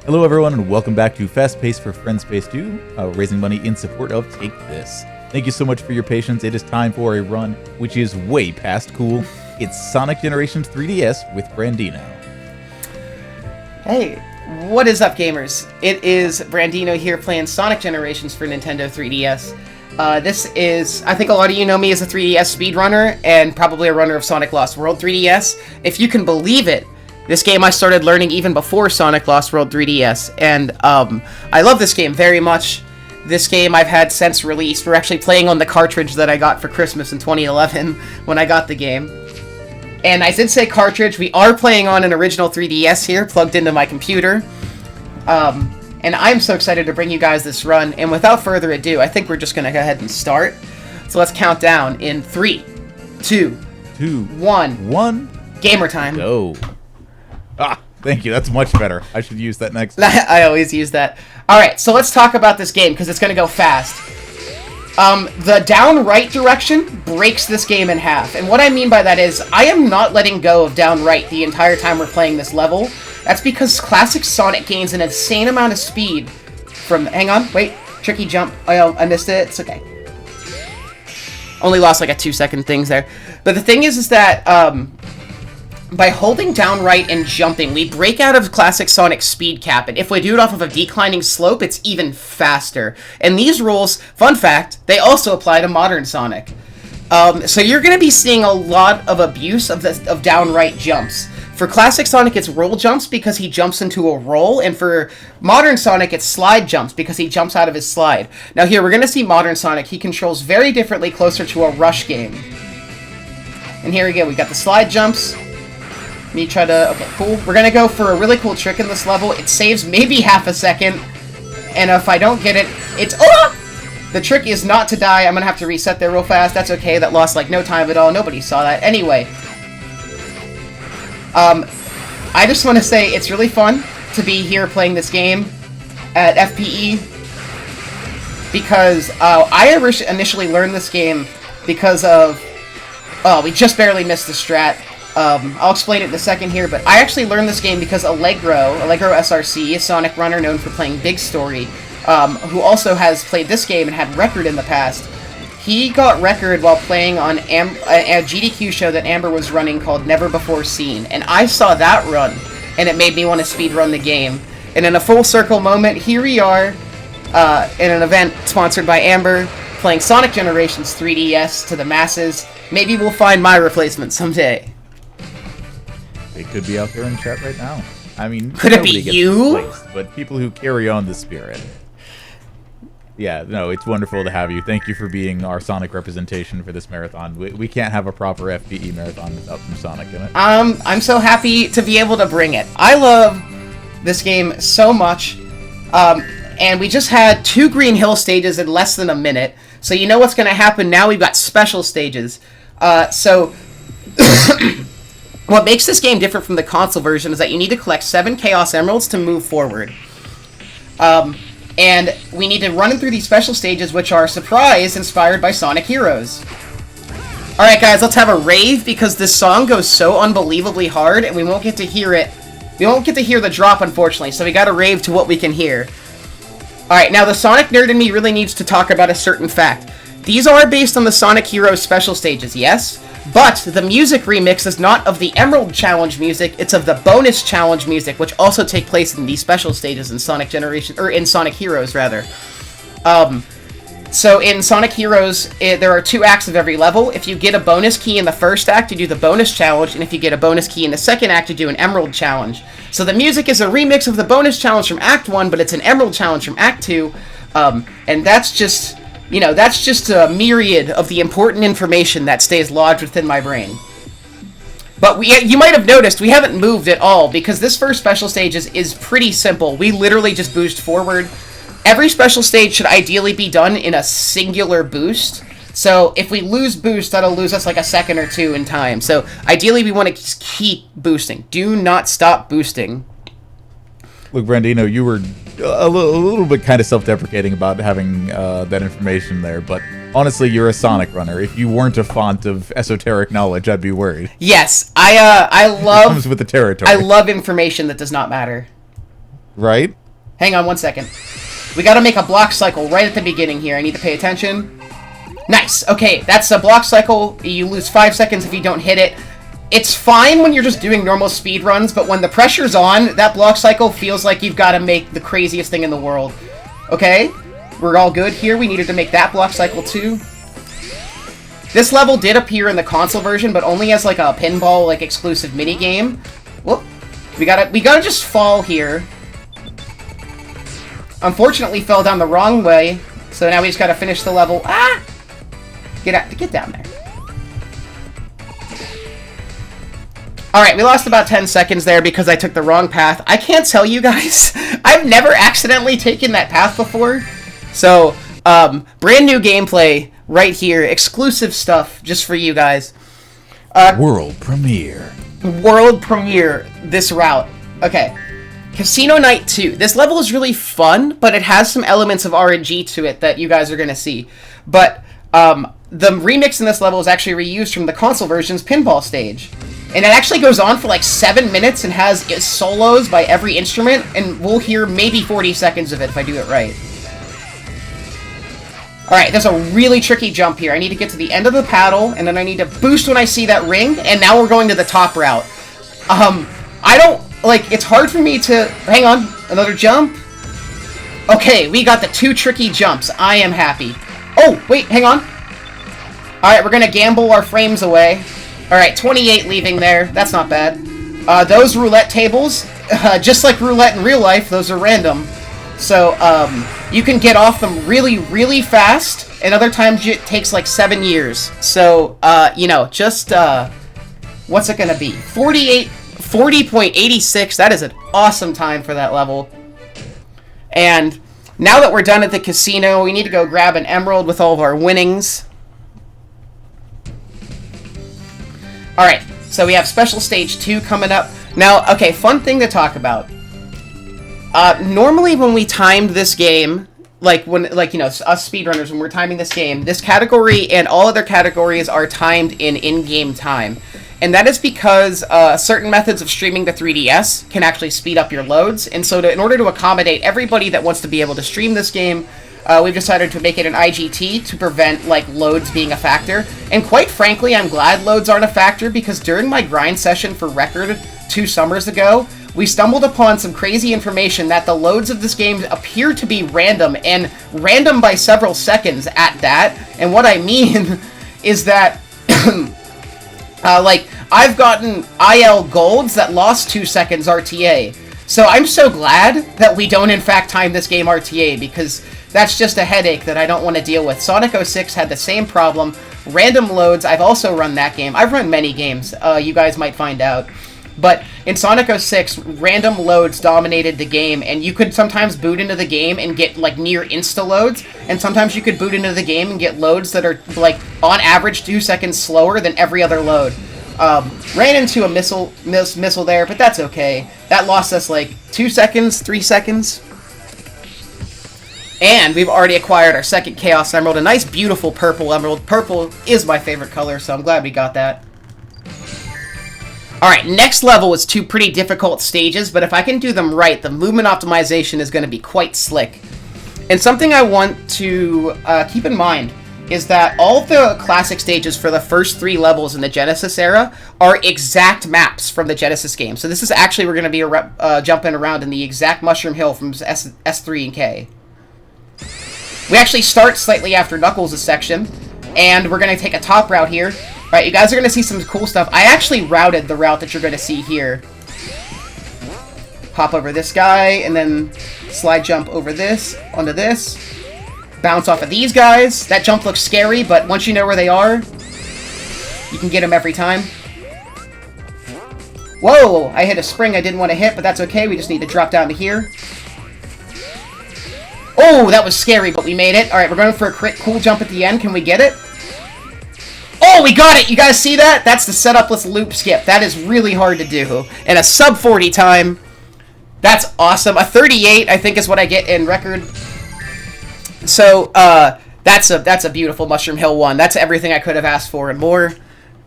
Hello everyone and welcome back to Fast Pace for Friendspace 2, raising money in support of Take This. Thank you so much for your patience. It is time for a run which is way past cool. It's Sonic Generations 3DS with Brandino. Hey, what is up gamers? It is Brandino here playing Sonic Generations for Nintendo 3DS. This is, I think a lot of you know me as a 3DS speedrunner and probably a runner of Sonic Lost World 3DS. If you can believe it, this game I started learning even before Sonic Lost World 3DS, and I love this game very much. This game I've had since release. We're actually playing on the cartridge that I got for Christmas in 2011 when I got the game. And I did say cartridge, we are playing on an original 3DS here, plugged into my computer. And I'm so excited to bring you guys this run, and without further ado, I think we're just going to go ahead and start. So let's count down in 3, 2, 1. Gamer time. Go. Ah, thank you. That's much better. I should use that next time. I always use that. Alright, so let's talk about this game, because it's going to go fast. The down right direction breaks this game in half. And what I mean by that is, I am not letting go of down right the entire time we're playing this level. That's because classic Sonic gains an insane amount of speed from... Hang on, wait. Tricky jump. Oh, I missed it. It's okay. Only lost like a 2-second things there. But the thing is that, by holding down right and jumping, we break out of classic Sonic speed cap, and if we do it off of a declining slope, it's even faster. And these rules, fun fact, they also apply to modern Sonic. So you're going to be seeing a lot of abuse of down right jumps. For classic Sonic, it's roll jumps because he jumps into a roll, and for modern Sonic, it's slide jumps because he jumps out of his slide. Now here, we're going to see modern Sonic. He controls very differently, closer to a rush game. And here we go, we got the slide jumps. Me try to... Okay, cool. We're gonna go for a really cool trick in this level. It saves maybe half a second, and if I don't get it, it's... Oh! The trick is not to die. I'm gonna have to reset there real fast. That's okay. That lost, like, no time at all. Nobody saw that. Anyway. I just want to say it's really fun to be here playing this game at FPE, because I initially learned this game because of... Oh, we just barely missed the strat. I'll explain it in a second here, but I actually learned this game because Allegro SRC, a Sonic runner known for playing Big Story, who also has played this game and had record in the past. He got record while playing on a GDQ show that Amber was running called Never Before Seen, and I saw that run, and it made me want to speedrun the game. And in a full circle moment, here we are, in an event sponsored by Amber, playing Sonic Generations 3DS to the masses. Maybe we'll find my replacement someday. It could be out there in chat right now. I mean, could it be you? Replaced, but people who carry on the spirit. Yeah, no, it's wonderful to have you. Thank you for being our Sonic representation for this marathon. We can't have a proper FPE marathon without some Sonic in it. I'm so happy to be able to bring it. I love this game so much. And we just had 2 Green Hill stages in less than a minute. So you know what's going to happen now? We've got special stages. What makes this game different from the console version is that you need to collect 7 Chaos Emeralds to move forward. And we need to run through these special stages, which are, surprise, inspired by Sonic Heroes. Alright guys, let's have a rave, because this song goes so unbelievably hard, and we won't get to hear it. We won't get to hear the drop, unfortunately, so we gotta rave to what we can hear. Alright, now the Sonic nerd in me really needs to talk about a certain fact. These are based on the Sonic Heroes special stages, yes? But the music remix is not of the Emerald Challenge music, it's of the bonus challenge music, which also take place in these special stages in Sonic Generation, or in Sonic Heroes, rather. So in Sonic Heroes, there are 2 acts of every level. If you get a bonus key in the first act, you do the bonus challenge, and if you get a bonus key in the second act, you do an Emerald Challenge. So the music is a remix of the bonus challenge from Act 1, but it's an Emerald Challenge from Act 2, and that's just... You know, that's just a myriad of the important information that stays lodged within my brain. But you might have noticed, we haven't moved at all, because this first special stage is pretty simple. We literally just boost forward. Every special stage should ideally be done in a singular boost. So if we lose boost, that'll lose us like a second or 2 in time. So ideally, we want to just keep boosting. Do not stop boosting. Look, Brandino, you were a little bit kind of self-deprecating about having that information there, but honestly, you're a Sonic runner. If you weren't a font of esoteric knowledge, I'd be worried. Yes, I love... It comes with the territory. I love information that does not matter. Right? Hang on 1 second. We gotta make a block cycle right at the beginning here. I need to pay attention. Nice. Okay, that's a block cycle. You lose 5 seconds if you don't hit it. It's fine when you're just doing normal speed runs, but when the pressure's on, that block cycle feels like you've got to make the craziest thing in the world. Okay? We're all good here. We needed to make that block cycle too. This level did appear in the console version, but only as like a pinball like exclusive mini game. Whoop. We gotta just fall here. Unfortunately, fell down the wrong way, so now we just gotta finish the level. Ah! Get down there. Alright, we lost about 10 seconds there because I took the wrong path. I can't tell you guys. I've never accidentally taken that path before. So, brand new gameplay right here. Exclusive stuff just for you guys. World premiere. World premiere, this route. Okay. Casino Night 2. This level is really fun, but it has some elements of RNG to it that you guys are going to see. But the remix in this level is actually reused from the console version's pinball stage. And it actually goes on for like 7 minutes and has solos by every instrument, and we'll hear maybe 40 seconds of it if I do it right. Alright, there's a really tricky jump here. I need to get to the end of the paddle, and then I need to boost when I see that ring, and now we're going to the top route. I don't, like, it's hard for me to... Hang on, another jump? Okay, we got the 2 tricky jumps. I am happy. Oh, wait, hang on. Alright, we're gonna gamble our frames away. Alright, 28 leaving there. That's not bad. Those roulette tables, just like roulette in real life, those are random. So, you can get off them really, really fast, and other times it takes like 7 years. So, you know, just, what's it gonna be? 40.86, that is an awesome time for that level. And now that we're done at the casino, we need to go grab an emerald with all of our winnings. Alright, so we have Special Stage 2 coming up. Now, okay, fun thing to talk about. Normally when we timed this game, like, you know, us speedrunners, when we're timing this game, this category and all other categories are timed in in-game time. And that is because certain methods of streaming to 3DS can actually speed up your loads. And so in order to accommodate everybody that wants to be able to stream this game, we've decided to make it an IGT to prevent, like, loads being a factor. And quite frankly, I'm glad loads aren't a factor, because during my grind session for Record 2 summers ago, we stumbled upon some crazy information that the loads of this game appear to be random, and random by several seconds at that. And what I mean is that, like, I've gotten IL golds that lost 2 seconds RTA. So I'm so glad that we don't in fact time this game RTA, because that's just a headache that I don't want to deal with. Sonic 06 had the same problem. Random loads, I've also run that game. I've run many games, you guys might find out. But in Sonic 06, random loads dominated the game, and you could sometimes boot into the game and get, like, near insta-loads, and sometimes you could boot into the game and get loads that are, like, on average 2 seconds slower than every other load. Ran into a missile there, but that's okay. That lost us, like, 2 seconds, 3 seconds. And we've already acquired our second Chaos Emerald, a nice, beautiful purple emerald. Purple is my favorite color, so I'm glad we got that. Alright, next level is 2 pretty difficult stages, but if I can do them right, the movement optimization is going to be quite slick. And something I want to keep in mind is that all the classic stages for the first 3 levels in the Genesis era are exact maps from the Genesis game. So this is actually, we're going to be jumping around in the exact Mushroom Hill from S3 and K. We actually start slightly after Knuckles' section, and we're going to take a top route here. Alright, you guys are going to see some cool stuff. I actually routed the route that you're going to see here. Hop over this guy, and then slide jump over this, onto this. Bounce off of these guys. That jump looks scary, but once you know where they are, you can get them every time. Whoa! I hit a spring I didn't want to hit, but that's okay. We just need to drop down to here. Oh, that was scary, but we made it. Alright, we're going for a cool jump at the end. Can we get it? Oh, we got it! You guys see that? That's the setupless loop skip. That is really hard to do. And a sub 40 time. That's awesome. A 38, I think, is what I get in Record. So, that's a beautiful Mushroom Hill one. That's everything I could have asked for and more.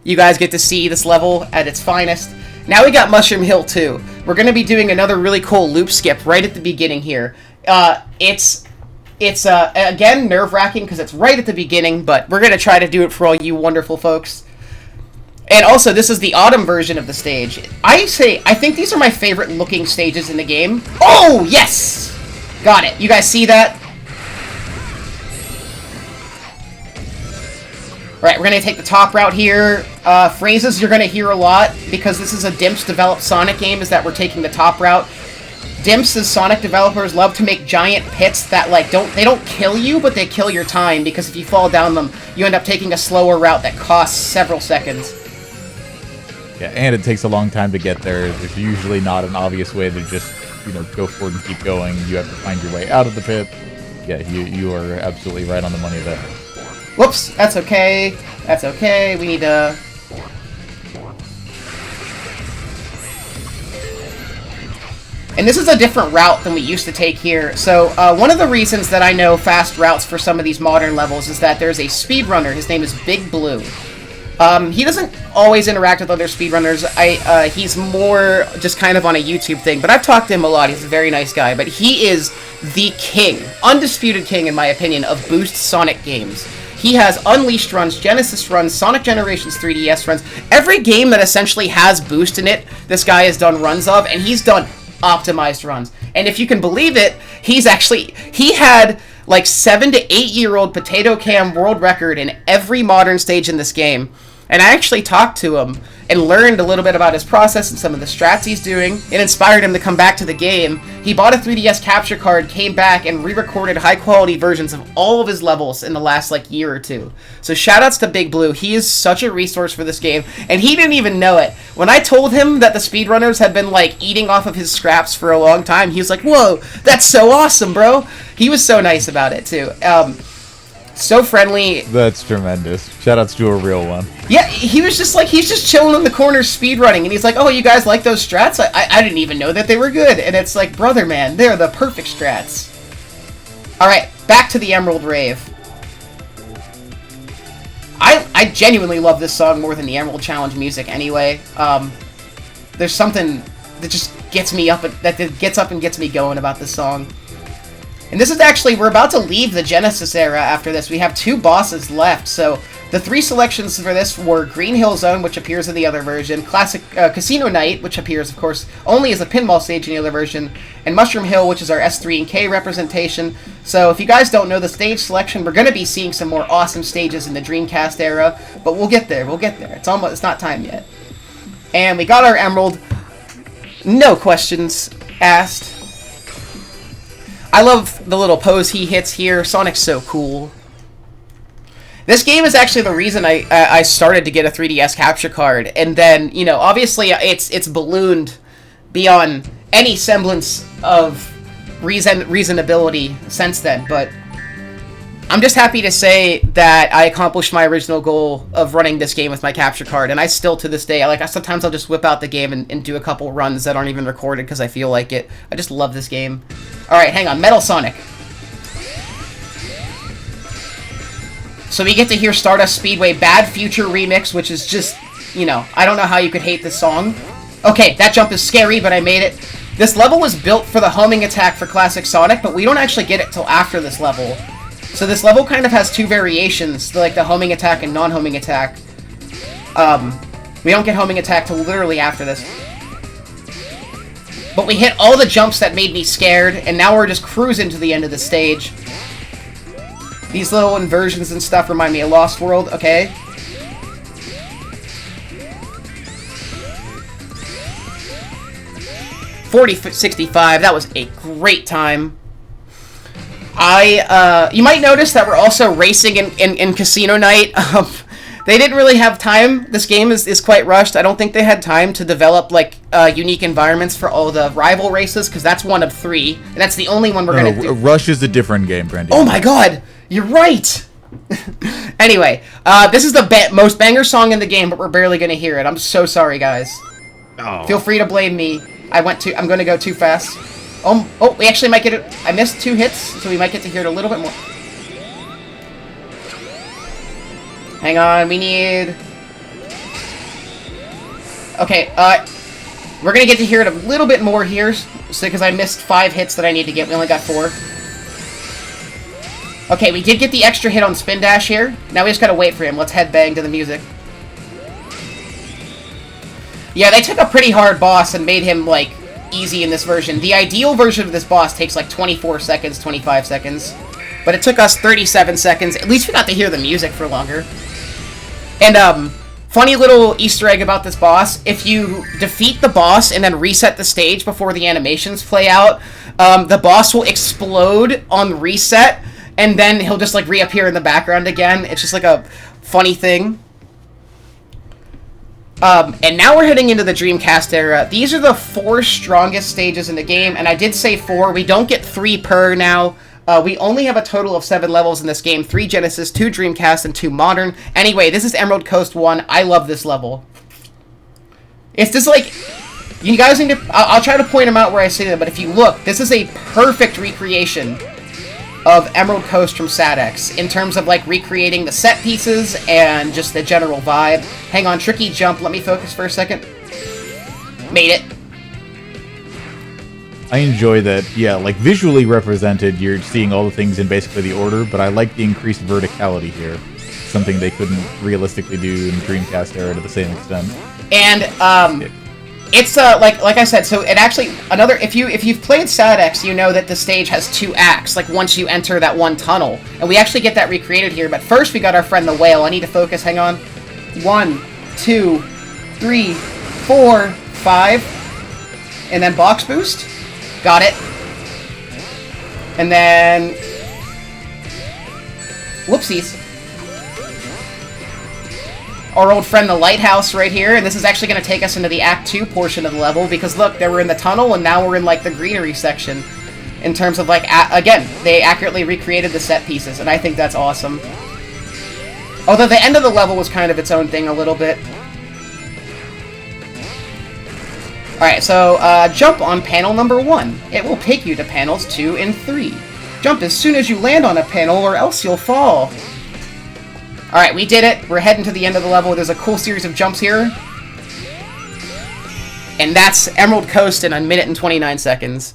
You guys get to see this level at its finest. Now we got Mushroom Hill 2. we're going to be doing another really cool loop skip right at the beginning here. It's again, nerve-wracking because it's right at the beginning, but we're going to try to do it for all you wonderful folks. And also, this is the autumn version of the stage. I think these are my favorite looking stages in the game. Oh, yes! Got it. You guys see that? Alright, we're going to take the top route here. Phrases you're going to hear a lot, because this is a Dimps-developed Sonic game, is that we're taking the top route. Dimps, as Sonic developers, love to make giant pits that, like, they don't kill you, but they kill your time, because if you fall down them, you end up taking a slower route that costs several seconds. Yeah, and it takes a long time to get there. There's usually not an obvious way to just, go forward and keep going. You have to find your way out of the pit. Yeah, you are absolutely right on the money there. Whoops, that's okay. That's okay. We need to... And this is a different route than we used to take here. So, one of the reasons that I know fast routes for some of these modern levels is that there's a speedrunner. His name is Big Blue. He doesn't always interact with other speedrunners. He's more just kind of on a YouTube thing, but I've talked to him a lot. He's a very nice guy, but he is the king, undisputed king, in my opinion, of Boost Sonic games. He has Unleashed runs, Genesis runs, Sonic Generations 3DS runs. Every game that essentially has Boost in it, this guy has done runs of, and he's done optimized runs. And if you can believe it, he had like 7 to 8 year old potato cam world record in every modern stage in this game. And I actually talked to him and learned a little bit about his process and some of the strats he's doing. It inspired him to come back to the game. He bought a 3DS capture card, came back, and re-recorded high-quality versions of all of his levels in the last, year or two. So shoutouts to Big Blue. He is such a resource for this game, and he didn't even know it. When I told him that the speedrunners had been, eating off of his scraps for a long time, he was like, whoa, that's so awesome, bro. He was so nice about it, too. So friendly. That's tremendous. Shoutouts to a real one. Yeah, he was just he's just chilling in the corner speedrunning, and he's like, oh, you guys like those strats? I didn't even know that they were good. And it's like, brother, man, they're the perfect strats. Alright, back to the Emerald Rave. I genuinely love this song more than the Emerald Challenge music anyway. There's something that just gets me up, that gets up and gets me going about this song. And this is actually, we're about to leave the Genesis era after this. We have 2 bosses left, so the 3 selections for this were Green Hill Zone, which appears in the other version, Classic Casino Night, which appears, of course, only as a pinball stage in the other version, and Mushroom Hill, which is our S3 and K representation. So if you guys don't know the stage selection, we're going to be seeing some more awesome stages in the Dreamcast era, but we'll get there, it's not time yet. And we got our Emerald, no questions asked. I love the little pose he hits here. Sonic's so cool. This game is actually the reason I started to get a 3DS capture card, and then, obviously it's ballooned beyond any semblance of reasonability since then, but I'm just happy to say that I accomplished my original goal of running this game with my capture card, and I still, to this day, sometimes I'll just whip out the game and do a couple runs that aren't even recorded because I feel like it. I just love this game. Alright, hang on. Metal Sonic. So we get to hear Stardust Speedway Bad Future Remix, which is just, I don't know how you could hate this song. Okay, that jump is scary, but I made it. This level was built for the homing attack for Classic Sonic, but we don't actually get it till after this level. So this level kind of has 2 variations, like the homing attack and non-homing attack. We don't get homing attack till literally after this. But we hit all the jumps that made me scared, and now we're just cruising to the end of the stage. These little inversions and stuff remind me of Lost World, okay? .4065, that was a great time. You might notice that we're also racing in Casino Night. They didn't really have time. This game is quite rushed. I don't think they had time to develop, unique environments for all the rival races, because that's one of 3, and that's the only one we're going to do. Rush is a different game, Brandino. Oh my god! You're right! Anyway, this is the most banger song in the game, but we're barely going to hear it. I'm so sorry, guys. Oh. Feel free to blame me. I'm going to go too fast. Oh, we actually might get it. I missed 2 hits, so we might get to hear it a little bit more. Hang on, we need... Okay, We're going to get to hear it a little bit more here, because I missed 5 hits that I need to get. We only got 4. Okay, we did get the extra hit on Spin Dash here. Now we just got to wait for him. Let's headbang to the music. Yeah, they took a pretty hard boss and made him, like, easy in this version. The ideal version of this boss takes, like, 24 seconds, 25 seconds. But it took us 37 seconds. At least we got to hear the music for longer. And, funny little Easter egg about this boss. If you defeat the boss and then reset the stage before the animations play out, the boss will explode on reset, and then he'll just, like, reappear in the background again. It's just, like, a funny thing. And now we're heading into the Dreamcast era. These are the 4 strongest stages in the game, and I did say 4. We don't get 3 per now. We only have a total of 7 levels in this game. 3 Genesis, 2 Dreamcast, and 2 Modern. Anyway, this is Emerald Coast 1. I love this level. It's just like... You guys need to... I'll try to point them out where I see them, but if you look, this is a perfect recreation of Emerald Coast from SatX in terms of, like, recreating the set pieces and just the general vibe. Hang on, tricky jump. Let me focus for a second. Made it. I enjoy that, yeah, like, visually represented, you're seeing all the things in basically the order, but I like the increased verticality here. Something they couldn't realistically do in the Dreamcast era to the same extent. And, it's, like I said, so it actually, if you've played SatX, you know that the stage has 2 acts, like, once you enter that one tunnel. And we actually get that recreated here, but first we got our friend the whale. I need to focus, hang on. 1, 2, 3, 4, 5. And then box boost. Got it. And then... Whoopsies. Our old friend the lighthouse right here, and this is actually going to take us into the Act 2 portion of the level, because look, they were in the tunnel, and now we're in, like, the greenery section. In terms of, like, again, they accurately recreated the set pieces, and I think that's awesome. Although the end of the level was kind of its own thing a little bit. Alright, so, jump on panel number 1. It will take you to panels 2 and 3. Jump as soon as you land on a panel, or else you'll fall. Alright, we did it. We're heading to the end of the level. There's a cool series of jumps here. And that's Emerald Coast in 1 minute and 29 seconds.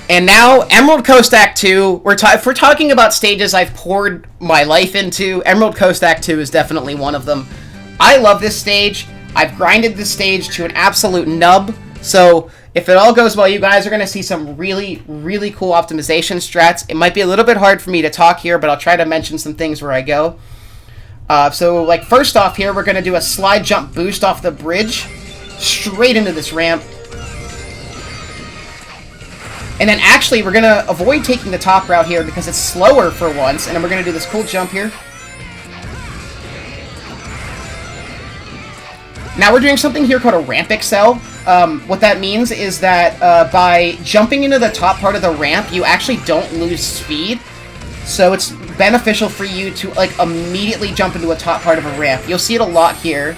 And now, Emerald Coast Act 2. If we're talking about stages I've poured my life into, Emerald Coast Act 2 is definitely one of them. I love this stage. I've grinded this stage to an absolute nub. So, if it all goes well, you guys are going to see some really, really cool optimization strats. It might be a little bit hard for me to talk here, but I'll try to mention some things where I go. So, like, first off here, we're going to do a slide jump boost off the bridge, straight into this ramp. And then, actually, we're going to avoid taking the top route here because it's slower for once, and then we're going to do this cool jump here. Now we're doing something here called a ramp excel. What that means is that by jumping into the top part of the ramp, you actually don't lose speed. So it's beneficial for you to, like, immediately jump into a top part of a ramp. You'll see it a lot here.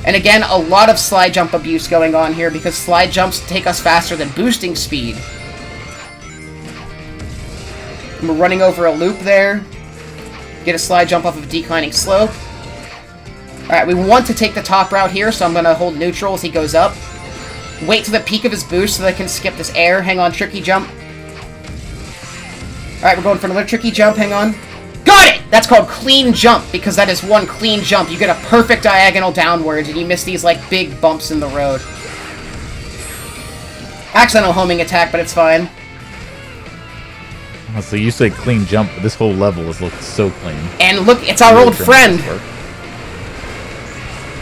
And again, a lot of slide jump abuse going on here because slide jumps take us faster than boosting speed. And we're running over a loop there. Get a slide jump off of a declining slope. Alright, we want to take the top route here, so I'm going to hold neutral as he goes up. Wait to the peak of his boost so that I can skip this air. Hang on, tricky jump. Alright, we're going for another tricky jump. Hang on. Got it! That's called clean jump, because that is one clean jump. You get a perfect diagonal downwards, and you miss these, like, big bumps in the road. Accidental homing attack, but it's fine. So you say clean jump, but this whole level has looked so clean. And look, it's our old friend!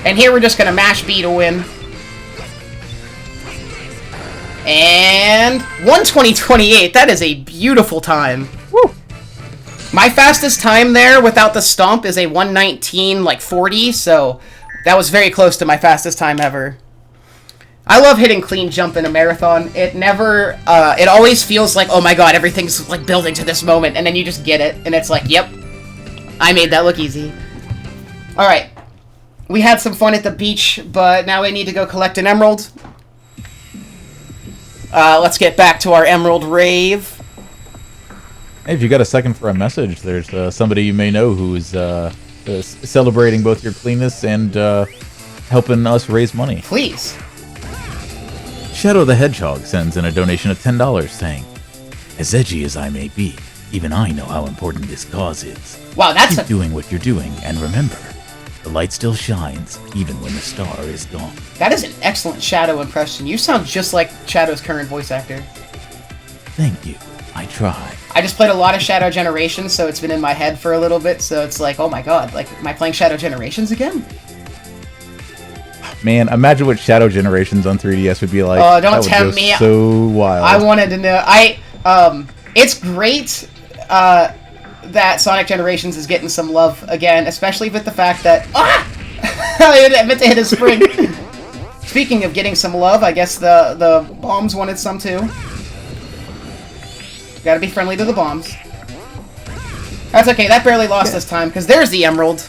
And here we're just going to mash B to win. And 1:20.28. That is a beautiful time. Woo! My fastest time there without the stomp is a 1:19.40, so that was very close to my fastest time ever. I love hitting clean jump in a marathon. It never, it always feels like, oh my god, everything's, like, building to this moment, and then you just get it, and it's like, yep, I made that look easy. Alright. We had some fun at the beach, but now we need to go collect an emerald. Let's get back to our emerald rave. Hey, if you got a second for a message, there's somebody you may know who's celebrating both your cleanness and helping us raise money. Please. Shadow the Hedgehog sends in a donation of $10 saying, "As edgy as I may be, even I know how important this cause is. Wow, that's Keep doing what you're doing, and remember, the light still shines even when the star is gone." That is an excellent Shadow impression. You sound just like Shadow's current voice actor. Thank you. I try. I just played a lot of Shadow Generations, so it's been in my head for a little bit, so it's like, oh my god, like, am I playing Shadow Generations again? Man, imagine what Shadow Generations on 3DS would be like. Oh, don't that would tempt go me. So wild. I wanted to know. It's great that Sonic Generations is getting some love again, especially with the fact that I meant to hit a spring. Speaking of getting some love, I guess the bombs wanted some too. Gotta be friendly to the bombs. That's okay. That barely lost this time because there's the emerald.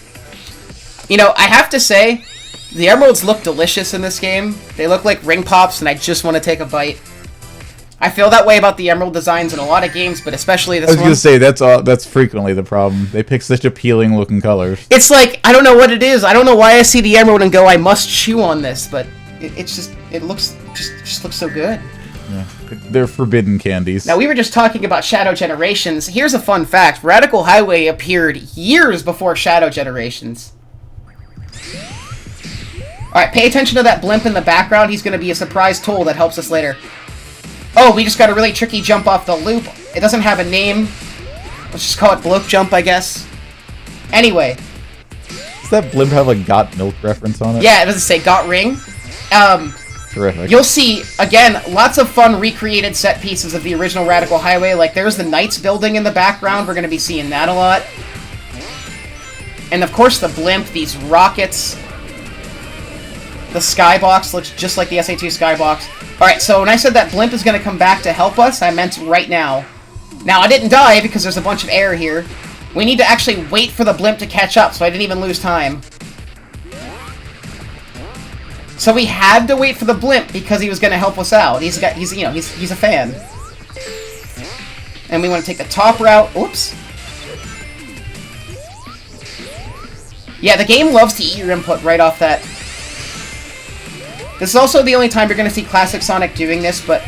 You know, I have to say, the emeralds look delicious in this game. They look like ring pops, and I just want to take a bite. I feel that way about the emerald designs in a lot of games, but especially this one. I was gonna say that's frequently the problem. They pick such appealing looking colors. It's like, I don't know what it is. I don't know why I see the emerald and go, I must chew on this, but it looks so good. Yeah, they're forbidden candies. Now, we were just talking about Shadow Generations. Here's a fun fact. Radical Highway appeared years before Shadow Generations. Alright, pay attention to that blimp in the background. He's going to be a surprise tool that helps us later. Oh, we just got a really tricky jump off the loop. It doesn't have a name. Let's just call it Bloke Jump, I guess. Anyway. Does that blimp have a Got Milk reference on it? Yeah, it doesn't say Got Ring. Terrific. You'll see, again, lots of fun recreated set pieces of the original Radical Highway. Like, there's the Knights building in the background. We're going to be seeing that a lot. And, of course, the blimp, these rockets. The skybox looks just like the SA2 skybox. Alright, so when I said that blimp is going to come back to help us, I meant right now. Now, I didn't die because there's a bunch of air here. We need to actually wait for the blimp to catch up, so I didn't even lose time. So we had to wait for the blimp because he was going to help us out. He's a fan. And we want to take the top route. Oops. Yeah, the game loves to eat your input right off that. This is also the only time you're going to see classic Sonic doing this, but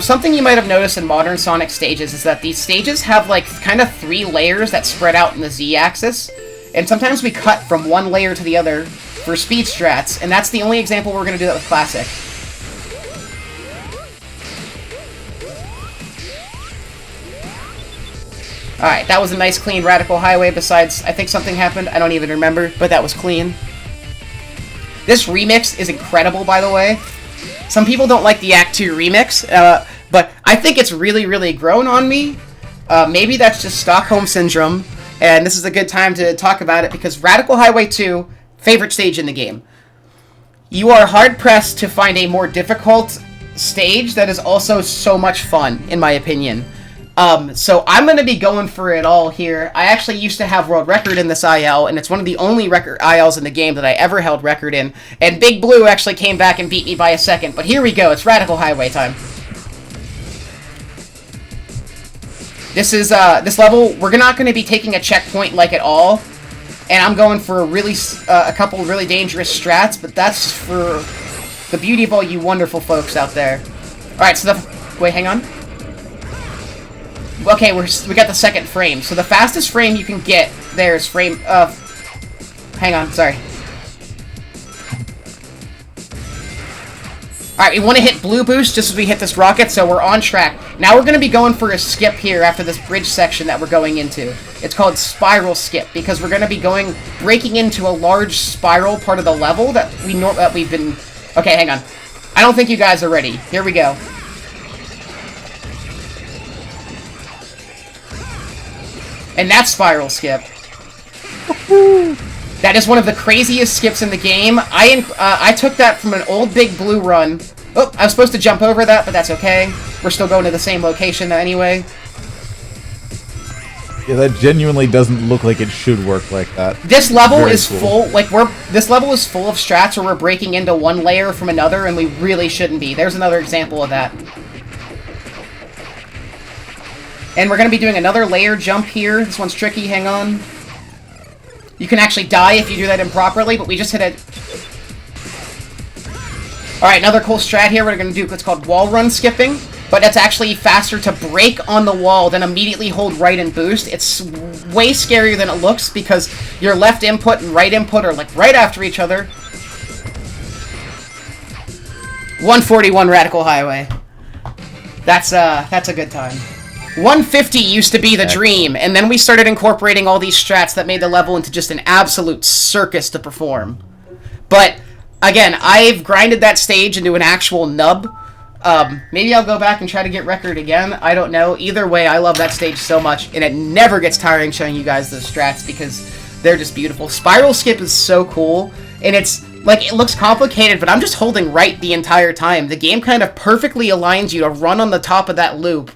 something you might have noticed in modern Sonic stages is that these stages have, like, kind of 3 layers that spread out in the Z-axis, and sometimes we cut from one layer to the other for speed strats, and that's the only example we're going to do that with classic. Alright, that was a nice clean Radical Highway, besides, I think something happened, I don't even remember, but that was clean. This remix is incredible, by the way. Some people don't like the Act 2 remix, but I think it's really, really grown on me. Maybe that's just Stockholm Syndrome, and this is a good time to talk about it, because Radical Highway 2, favorite stage in the game. You are hard-pressed to find a more difficult stage that is also so much fun, in my opinion. So I'm going to be going for it all here. I actually used to have world record in this IL, and it's one of the only record ILs in the game that I ever held record in. And Big Blue actually came back and beat me by a second. But here we go. It's Radical Highway time. This is, this level, we're not going to be taking a checkpoint like at all. And I'm going for a couple really dangerous strats, but that's for the beauty of all you wonderful folks out there. Alright, so wait, hang on. Okay, we got the second frame. So the fastest frame you can get there is frame... hang on, sorry. Alright, we want to hit blue boost just as we hit this rocket, so we're on track. Now we're going to be going for a skip here after this bridge section that we're going into. It's called Spiral Skip, because we're going to be breaking into a large spiral part of the level that we've been... Okay, hang on. I don't think you guys are ready. Here we go. And that's Spiral Skip. That is one of the craziest skips in the game. I took that from an old Big Blue run. Oh, I was supposed to jump over that, but that's okay. We're still going to the same location anyway. Yeah, that genuinely doesn't look like it should work like that. This level is full. This level is full of strats where we're breaking into one layer from another, and we really shouldn't be. There's another example of that. And we're going to be doing another layer jump here. This one's tricky, hang on. You can actually die if you do that improperly, but we just hit it. Alright, another cool strat here. We're going to do what's called wall run skipping, but it's actually faster to break on the wall than immediately hold right and boost. It's way scarier than it looks because your left input and right input are like right after each other. 141 Radical Highway. That's a good time. 150 used to be the dream, and then we started incorporating all these strats that made the level into just an absolute circus to perform. But again, I've grinded that stage into an actual nub. Maybe I'll go back and try to get record again. I don't know. Either way, I love that stage so much, and it never gets tiring showing you guys those strats because they're just beautiful. Spiral skip is so cool, and it's like, it looks complicated, but I'm just holding right the entire time. The game kind of perfectly aligns you to run on the top of that loop.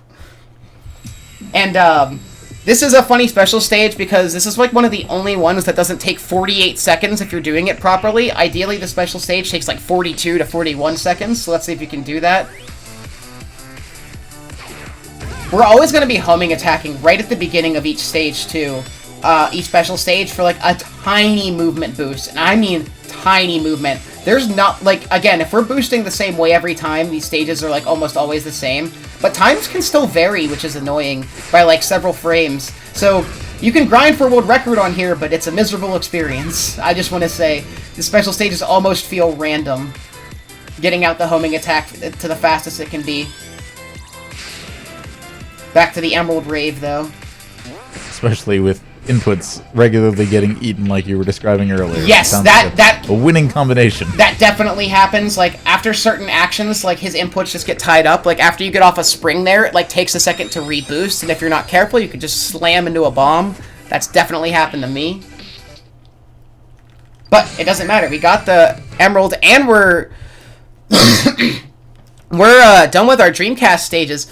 And this is a funny special stage because this is like one of the only ones that doesn't take 48 seconds if you're doing it properly. Ideally, the special stage takes like 42 to 41 seconds, so let's see if you can do that. We're always going to be homing attacking right at the beginning of each stage, too. Each special stage for like a tiny movement boost, and I mean tiny movement. There's not, like, again, if we're boosting the same way every time, these stages are like almost always the same, but times can still vary, which is annoying, by like several frames. So you can grind for world record on here, but it's a miserable experience. I just want to say the special stages almost feel random, getting out the homing attack to the fastest it can be. Back to the Emerald Rave, though. Especially with inputs regularly getting eaten like you were describing earlier. Yes, that a winning combination. That definitely happens. Like, after certain actions, like, his inputs just get tied up. Like, after you get off a spring there, it, like, takes a second to reboost, and if you're not careful, you could just slam into a bomb. That's definitely happened to me. But it doesn't matter. We got the Emerald, and we're... we're done with our Dreamcast stages.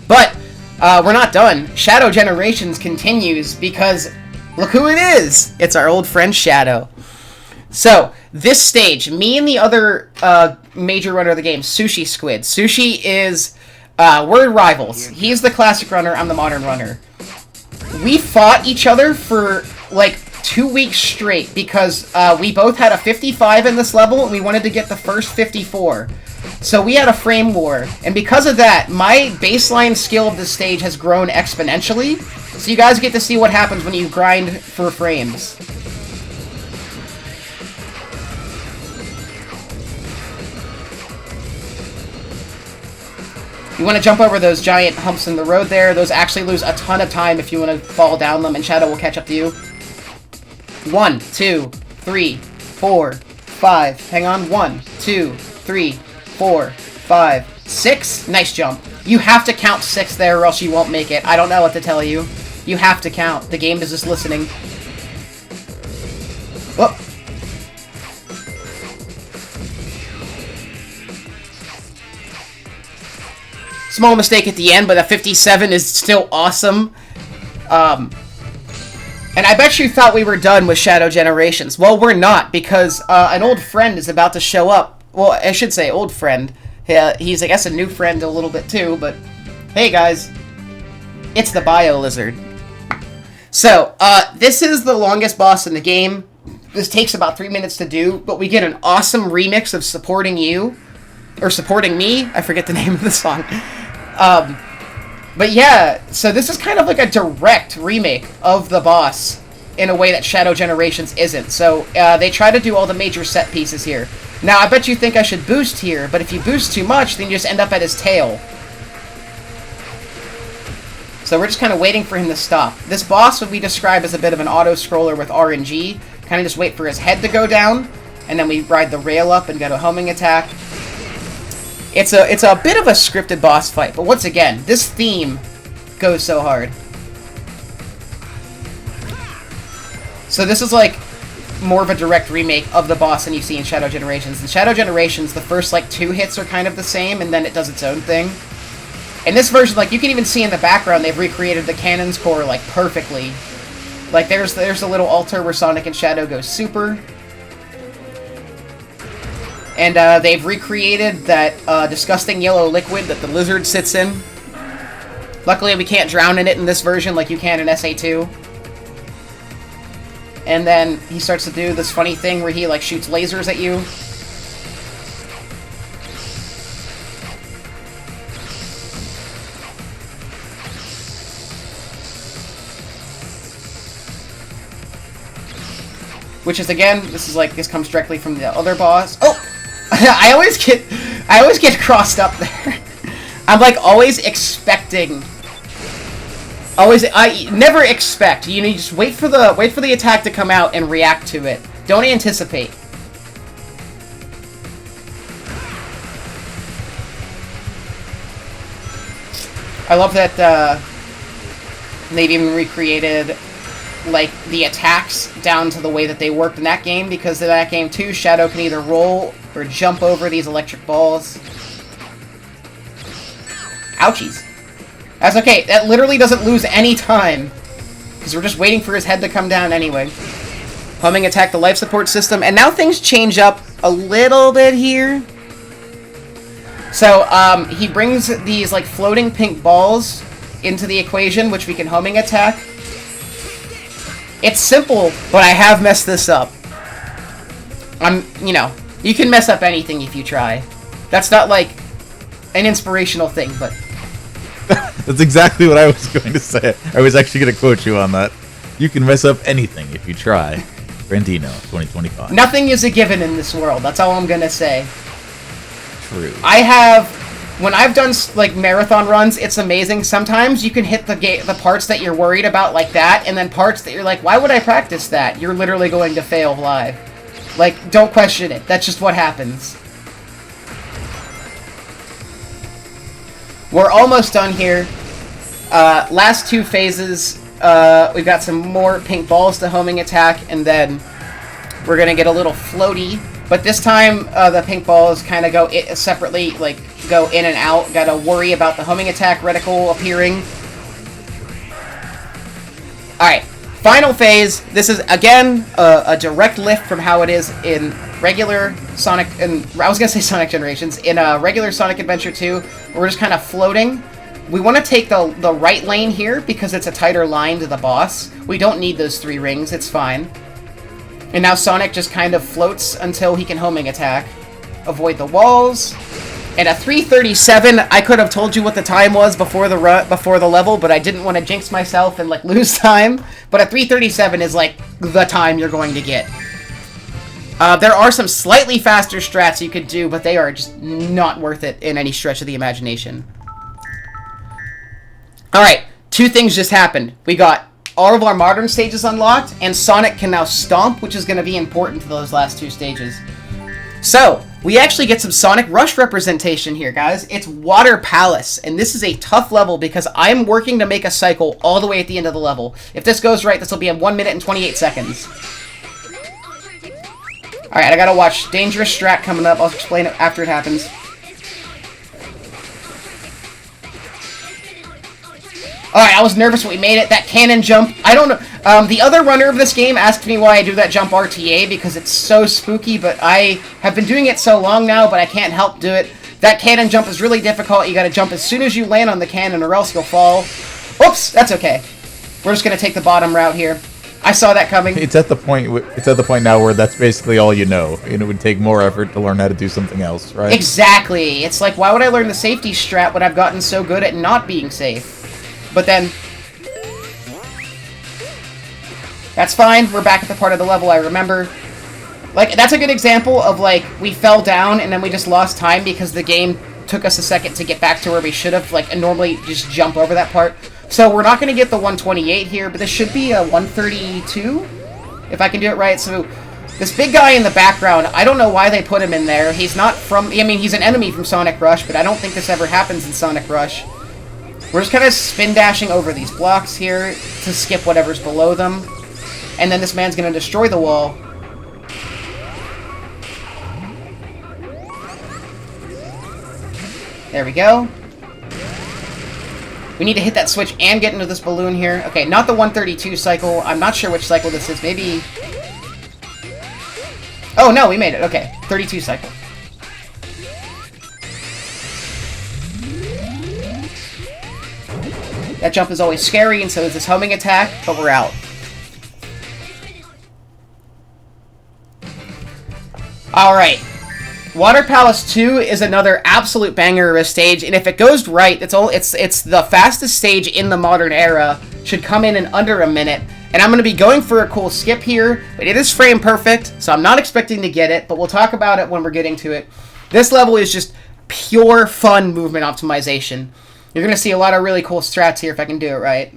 But... we're not done. Shadow Generations continues because look who it is! It's our old friend Shadow. So, this stage, me and the other major runner of the game, Sushi Squid. Sushi is, we're rivals. He's the classic runner, I'm the modern runner. We fought each other for like 2 weeks straight because we both had a 55 in this level and we wanted to get the first 54. So we had a frame war, and because of that, my baseline skill of this stage has grown exponentially, so you guys get to see what happens when you grind for frames. You want to jump over those giant humps in the road there. Those actually lose a ton of time if you want to fall down them, and Shadow will catch up to you. 1, 2, 3, 4, 5. Hang on. 1, 2, 3, 4, 5, 6. Nice jump. You have to count 6 there or else you won't make it. I don't know what to tell you. You have to count. The game is just listening. Whoop. Small mistake at the end, but a 57 is still awesome. And I bet you thought we were done with Shadow Generations. Well, we're not, because an old friend is about to show up. Well, I should say old friend. He's, I guess, a new friend a little bit too, but hey guys, it's the Bio Lizard. So, this is the longest boss in the game. This takes about 3 minutes to do, but we get an awesome remix of Supporting You, or Supporting Me, I forget the name of the song. But yeah, so this is kind of like a direct remake of the boss in a way that Shadow Generations isn't. So, they try to do all the major set pieces here. Now, I bet you think I should boost here, but if you boost too much, then you just end up at his tail. So we're just kind of waiting for him to stop. This boss would be described as a bit of an auto-scroller with RNG. Kind of just wait for his head to go down, and then we ride the rail up and get a homing attack. It's a bit of a scripted boss fight, but once again, this theme goes so hard. So this is like more of a direct remake of the boss than you see in Shadow Generations. In Shadow Generations, the first like 2 hits are kind of the same, and then it does its own thing. In this version, like, you can even see in the background, they've recreated the cannon's core, like, perfectly. Like, there's a little altar where Sonic and Shadow go super. And, they've recreated that, disgusting yellow liquid that the lizard sits in. Luckily, we can't drown in it in this version like you can in SA2. and then he starts to do this funny thing where he, like, shoots lasers at you. Which is, again, this comes directly from the other boss. Oh! I always get crossed up there. I'm, like, always expecting... I never expect. You just wait for the attack to come out and react to it. Don't anticipate. I love that, they've even recreated, like, the attacks down to the way that they worked in that game, because in that game too, Shadow can either roll or jump over these electric balls. Ouchies. That's okay, that literally doesn't lose any time, because we're just waiting for his head to come down anyway. Humming attack the life support system, and now things change up a little bit here. So, he brings these, like, floating pink balls into the equation, which we can homing attack. It's simple, but I have messed this up. You know, you can mess up anything if you try. That's not, like, an inspirational thing, but... That's exactly what I was going to say. I was actually going to quote you on that. You can mess up anything if you try. Brandino, 2025. Nothing is a given in this world. That's all I'm going to say. True. When I've done, like, marathon runs, it's amazing. Sometimes you can hit the parts that you're worried about like that, and then parts that you're like, why would I practice that? You're literally going to fail live. Like, don't question it. That's just what happens. We're almost done here. Last two phases, we've got some more pink balls to homing attack, and then we're going to get a little floaty. But this time, the pink balls kind of go separately, like, go in and out. Gotta worry about the homing attack reticle appearing. Alright, final phase. This is, again, a direct lift from how it is in regular Sonic, and I was gonna say Sonic Generations, in regular Sonic Adventure 2, where we're just kind of floating. We want to take the right lane here, because it's a tighter line to the boss. We don't need those 3 rings, it's fine. And now Sonic just kind of floats until he can homing attack. Avoid the walls. And a 3:37, I could have told you what the time was before the level, but I didn't want to jinx myself and, like, lose time. But a 3:37 is, like, the time you're going to get. There are some slightly faster strats you could do, but they are just not worth it in any stretch of the imagination. Alright, 2 things just happened. We got all of our modern stages unlocked, and Sonic can now stomp, which is going to be important for those last 2 stages. So, we actually get some Sonic Rush representation here, guys. It's Water Palace, and this is a tough level because I'm working to make a cycle all the way at the end of the level. If this goes right, this will be in 1 minute and 28 seconds. Alright, I gotta watch Dangerous Strat coming up. I'll explain it after it happens. Alright, I was nervous when we made it. That cannon jump, I don't know. The other runner of this game asked me why I do that jump RTA, because it's so spooky, but I have been doing it so long now, but I can't help do it. That cannon jump is really difficult. You gotta jump as soon as you land on the cannon, or else you'll fall. Oops, that's okay. We're just gonna take the bottom route here. I saw that coming. It's at the point now where that's basically all you know, and it would take more effort to learn how to do something else, right? Exactly. It's like, why would I learn the safety strat when I've gotten so good at not being safe? But then, that's fine. We're back at the part of the level I remember. Like, that's a good example of, like, we fell down and then we just lost time because the game took us a second to get back to where we should have, like, and normally just jump over that part. So we're not going to get the 128 here, but this should be a 132, if I can do it right. So this big guy in the background, I don't know why they put him in there. He's not from, I mean, he's an enemy from Sonic Rush, but I don't think this ever happens in Sonic Rush. We're just kind of spin dashing over these blocks here to skip whatever's below them. And then this man's going to destroy the wall. There we go. We need to hit that switch and get into this balloon here. Okay, not the 132 cycle. I'm not sure which cycle this is. Maybe... Oh, no, we made it. Okay, 32 cycle. That jump is always scary, and so is this homing attack, but we're out. Alright. Water Palace 2 is another absolute banger of a stage, and if it goes right, it's the fastest stage in the modern era. Should come in under a minute. And I'm going to be going for a cool skip here, but it is frame perfect, so I'm not expecting to get it, but we'll talk about it when we're getting to it. This level is just pure fun movement optimization. You're going to see a lot of really cool strats here if I can do it right.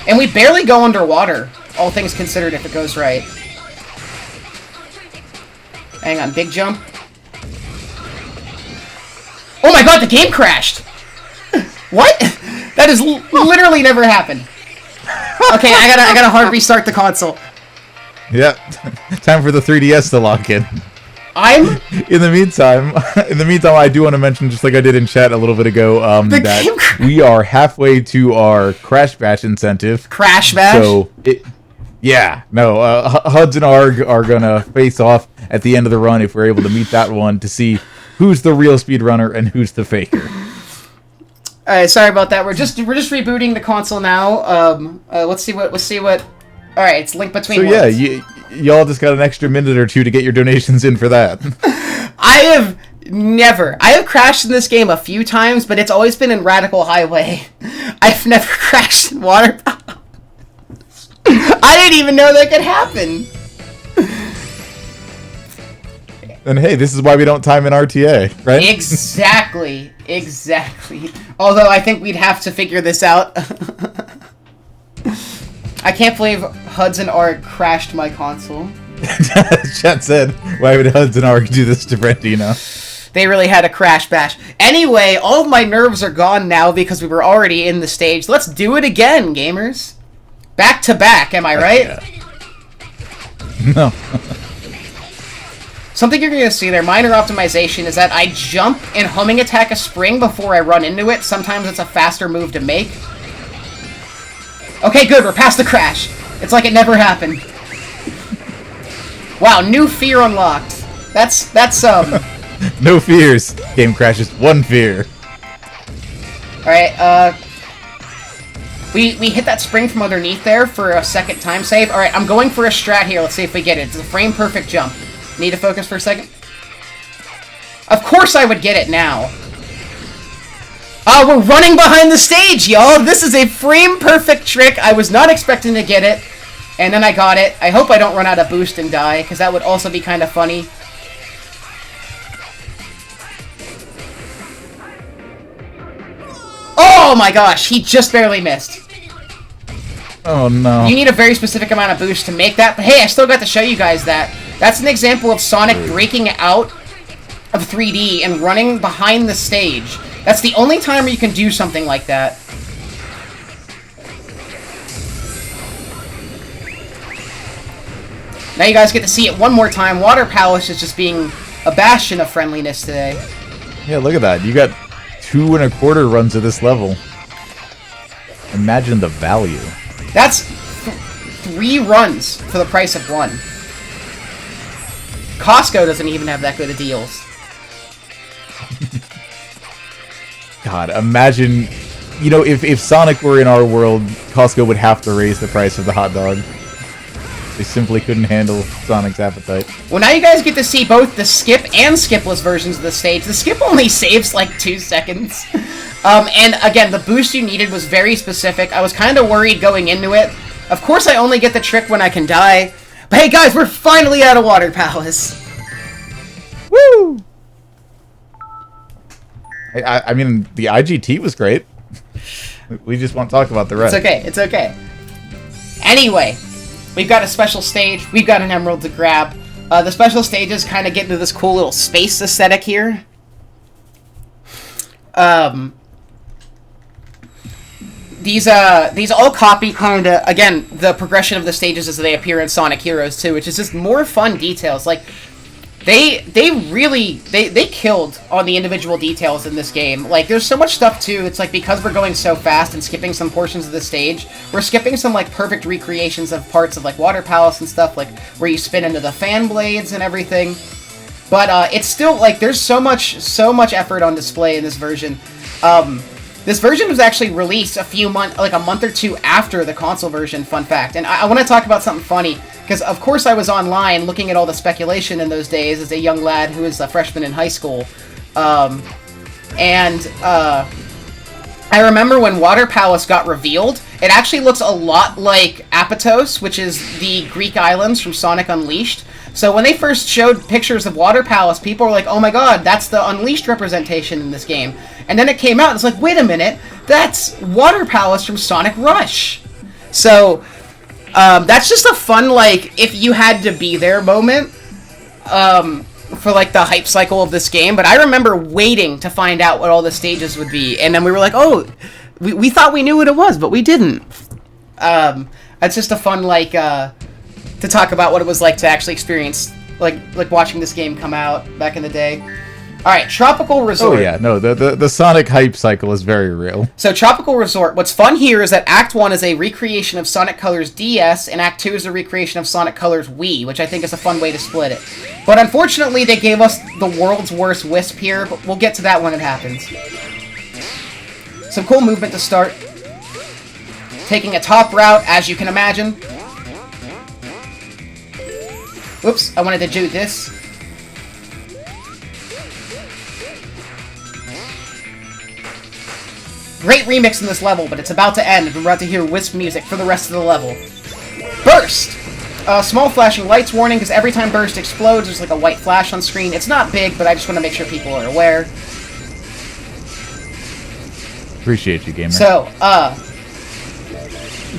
And we barely go underwater, all things considered, if it goes right. Hang on, big jump. Oh my god, the game crashed! What? That has literally never happened. Okay, I gotta hard restart the console. Yep. Time for the 3DS to lock in. In the meantime, I do want to mention, just like I did in chat a little bit ago, that we are halfway to our Crash Bash incentive. Crash Bash? So, HUDs and ARG are gonna face off at the end of the run if we're able to meet that one to see who's the real speedrunner and who's the faker. Alright, sorry about that. We're just rebooting the console now. Let's see what. Alright, it's linked between. So yeah, y'all just got an extra minute or two to get your donations in for that. I have crashed in this game a few times, but it's always been in Radical Highway. I've never crashed in Water Palace. I didn't even know that could happen. And hey, this is why we don't time in RTA, right? Exactly. Although I think we'd have to figure this out. I can't believe HUDs and ARG crashed my console. Chat said, why would HUDs and ARG do this to Brandino? They really had a crash bash. Anyway, all of my nerves are gone now because we were already in the stage. Let's do it again, gamers. Back to back, am I right? Yeah. No. Something you're going to see there, minor optimization, is that I jump and homing attack a spring before I run into it. Sometimes it's a faster move to make. Okay, good, we're past the crash. It's like it never happened. Wow, new fear unlocked. That's No fears. Game crashes, one fear. Alright, we hit that spring from underneath there for a second time save. Alright, I'm going for a strat here. Let's see if we get it. It's a frame perfect jump. Need to focus for a second? Of course I would get it now. Oh, we're running behind the stage, y'all! This is a frame-perfect trick. I was not expecting to get it. And then I got it. I hope I don't run out of boost and die, because that would also be kind of funny. Oh my gosh, he just barely missed. Oh no. You need a very specific amount of boost to make that, but hey, I still got to show you guys that. That's an example of Sonic breaking out of 3D and running behind the stage. That's the only time where you can do something like that. Now you guys get to see it one more time. Water Palace is just being a bastion of friendliness today. Yeah, look at that. You got 2 1/4 runs of this level. Imagine the value. That's 3 runs for the price of 1. Costco doesn't even have that good of deals. God, imagine, you know, if Sonic were in our world, Costco would have to raise the price of the hot dog. They simply couldn't handle Sonic's appetite. Well, now you guys get to see both the skip and skipless versions of the stage. The skip only saves like 2 seconds. And again, the boost you needed was very specific. I was kind of worried going into it. Of course, I only get the trick when I can die. But hey guys, we're finally out of Water Palace. Woo! I mean, the IGT was great. We just won't talk about the rest. It's okay, it's okay. Anyway, we've got a special stage. We've got an emerald to grab. The special stages kind of get into this cool little space aesthetic here. These all copy kind of, again, the progression of the stages as they appear in Sonic Heroes 2, which is just more fun details. Like, they really killed on the individual details in this game. Like, there's so much stuff, too. It's like, because we're going so fast and skipping some portions of the stage, we're skipping some, like, perfect recreations of parts of, like, Water Palace and stuff, like, where you spin into the fan blades and everything. But, it's still, like, there's so much effort on display in this version. This version was actually released a month or two after the console version, fun fact. And I want to talk about something funny. because of course I was online looking at all the speculation in those days as a young lad who was a freshman in high school. I remember when Water Palace got revealed, it actually looks a lot like Apatos, which is the Greek islands from Sonic Unleashed. So when they first showed pictures of Water Palace, people were like, oh my god, that's the Unleashed representation in this game. And then it came out, and it's like, wait a minute, that's Water Palace from Sonic Rush. So, that's just a fun, like, if you had to be there moment, for, like, the hype cycle of this game. But I remember waiting to find out what all the stages would be, and then we were like, oh, we thought we knew what it was, but we didn't. It's just a fun, like, to talk about what it was like to actually experience, like watching this game come out back in the day. Alright, Tropical Resort. Oh yeah, no, the Sonic hype cycle is very real. So, Tropical Resort, what's fun here is that Act 1 is a recreation of Sonic Colors DS, and Act 2 is a recreation of Sonic Colors Wii, which I think is a fun way to split it. But unfortunately, they gave us the world's worst Wisp here, but we'll get to that when it happens. Some cool movement to start. Taking a top route, as you can imagine. Whoops, I wanted to do this. Great remix in this level, but it's about to end, and we're about to hear Wisp music for the rest of the level. Burst! Small flashing lights warning, because every time Burst explodes, there's like a white flash on screen. It's not big, but I just want to make sure people are aware. Appreciate you, gamer. So,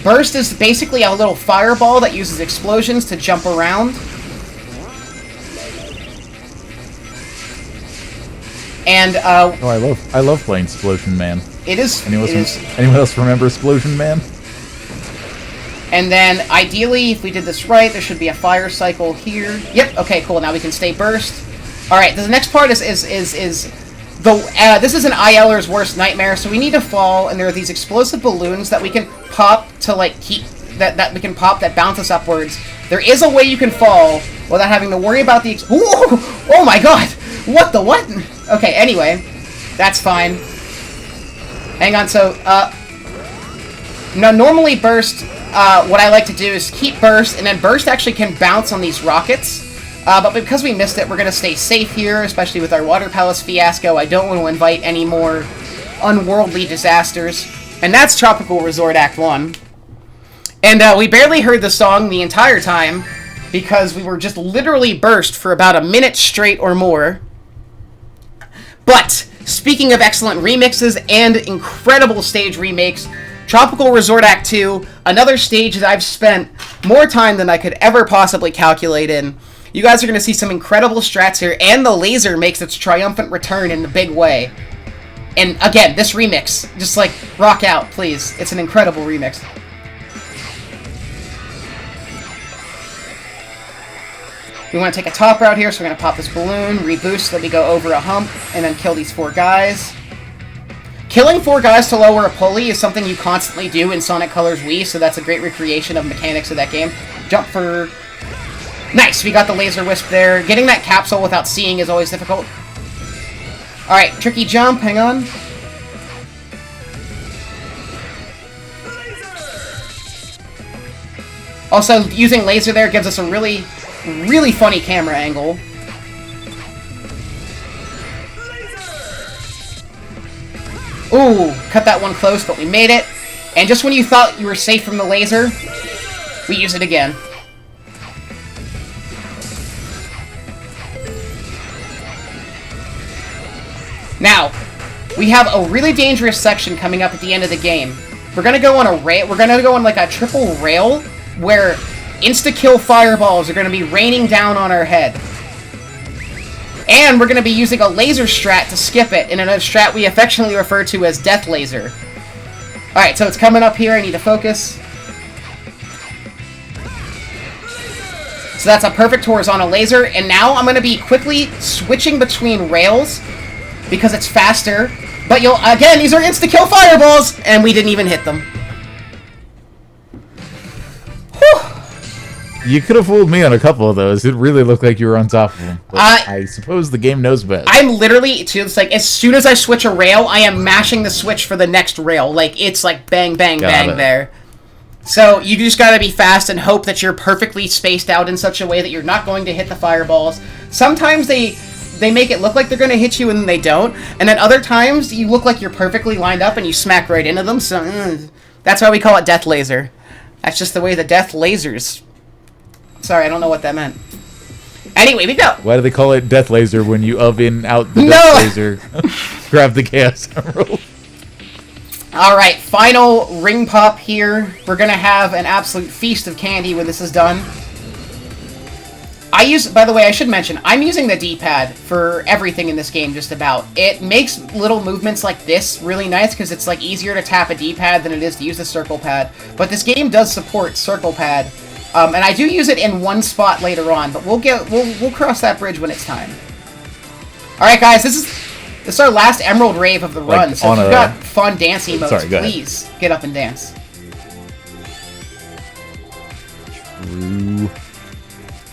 Burst is basically a little fireball that uses explosions to jump around. And, oh, I love playing Explosion Man. It is. Anyone else remember Explosion Man? And then, ideally, if we did this right, there should be a fire cycle here. Yep. Okay. Cool. Now we can stay burst. All right. The next part is this is an ILer's worst nightmare. So we need to fall, and there are these explosive balloons that we can pop to like keep that we can pop that bounce us upwards. There is a way you can fall without having to worry about the. Oh my god! What the what? Okay. Anyway, that's fine. Hang on, so, no, normally Burst, what I like to do is keep Burst, and then Burst actually can bounce on these rockets, but because we missed it, we're going to stay safe here, especially with our Water Palace fiasco. I don't want to invite any more unworldly disasters, and that's Tropical Resort Act 1. And, we barely heard the song the entire time, because we were just literally Burst for about a minute straight or more. But speaking of excellent remixes and incredible stage remakes, Tropical Resort Act 2, another stage that I've spent more time than I could ever possibly calculate in. You guys are going to see some incredible strats here, and the laser makes its triumphant return in a big way. And again, this remix, just like, rock out, please. It's an incredible remix. We want to take a top route here, so we're going to pop this balloon, reboost so that we go over a hump, and then kill these 4 guys. Killing 4 guys to lower a pulley is something you constantly do in Sonic Colors Wii, so that's a great recreation of mechanics of that game. Jump for... Nice! We got the laser wisp there. Getting that capsule without seeing is always difficult. Alright, tricky jump, hang on. Also, using laser there gives us a really funny camera angle. Ooh, cut that one close, but we made it. And just when you thought you were safe from the laser, we use it again. Now, we have a really dangerous section coming up at the end of the game. We're gonna go on a rail. We're gonna go on like a triple rail where insta-kill fireballs are going to be raining down on our head. And we're going to be using a laser strat to skip it, in a strat we affectionately refer to as Death Laser. Alright, so it's coming up here, I need to focus. So that's a perfect horizontal laser, and now I'm going to be quickly switching between rails, because it's faster. But again, these are insta-kill fireballs, and we didn't even hit them. You could have fooled me on a couple of those. It really looked like you were on top of them. But I suppose the game knows best. I'm literally, it's like, as soon as I switch a rail, I am mashing the switch for the next rail. Like, it's like bang, bang, bang there. So you just gotta be fast and hope that you're perfectly spaced out in such a way that you're not going to hit the fireballs. Sometimes they make it look like they're gonna hit you and then they don't, and then other times you look like you're perfectly lined up and you smack right into them, so that's why we call it death laser. That's just the way the death lasers. Sorry, I don't know what that meant. Anyway, we go. Why do they call it death laser when you oven out the death laser? Grab the chaos emerald. Alright, final ring pop here. We're gonna have an absolute feast of candy when this is done. By the way, I should mention, I'm using the D-pad for everything in this game, just about. It makes little movements like this really nice, because it's like easier to tap a D-pad than it is to use the circle pad. But this game does support circle pad, and I do use it in one spot later on, but we'll cross that bridge when it's time. Alright guys, this is our last Emerald Rave of the run, so if you've got fun dance emotes, please get up and dance. True.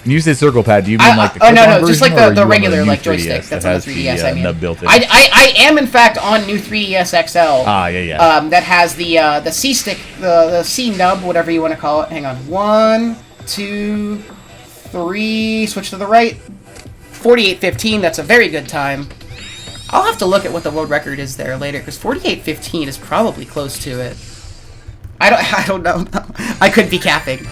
When you say circle pad, do you mean like the no, just like the regular like joystick that's on the 3DS. I mean, built in? I am in fact on new 3DS XL. Ah, yeah. That has the C stick, the C nub, whatever you want to call it. Hang on, 1, 2, 3. Switch to the right. 48:15. That's a very good time. I'll have to look at what the world record is there later, because 48:15 is probably close to it. I don't know. I could be capping.